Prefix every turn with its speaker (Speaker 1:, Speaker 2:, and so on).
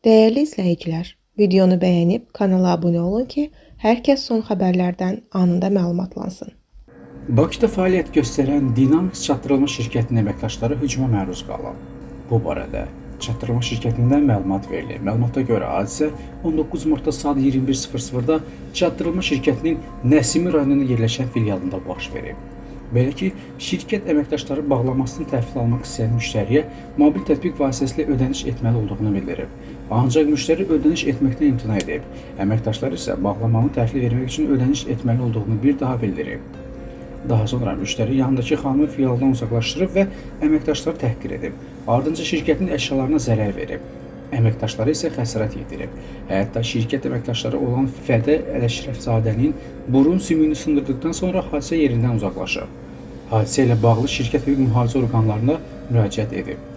Speaker 1: Değerli izləyicilər, videonu bəyənib kanala abunə olun ki, hər kəs son xəbərlərdən anında məlumatlansın.
Speaker 2: Bakıda fəaliyyət göstərən Dynamics çatdırılmış şirkətinin əməkdaşları hücuma məruz qalıb. Bu barədə çatdırılmış şirkətindən məlumat verilib. Məlumata görə hadisə 19 martda saat 21:00-da çatdırılmış şirkətinin Nəsimi rayonunda yerləşən filialında baş verib. Belə ki, şirkət əməkdaşları bağlamasını təhvil almaq istəyən müştəriyə mobil tətbiq vasitəsilə ödəniş etməli olduğunu bildirib. Ancaq müştəri ödəniş etməkdən imtina edib. Əməkdaşlar isə bağlamanı təhvil vermək üçün ödəniş etməli olduğunu bir daha bildirib. Daha sonra müştəri yanındakı xanımı filialdan uzaqlaşdırıb və əməkdaşları təhqir edib. Ardınca şirkətin əşyalarına zərər verib. Əməkdaşları isə xəsarət yetirib. Hətta şirkət əməkdaşları olan Fədə Ələşrəfzadənin burun sümüyünü sındırdıqdan sonra hadisə yerindən uzaqlaşıb. Hadisə ilə bağlı şirkət hüquq mühafizə orqanlarına müraciət edib.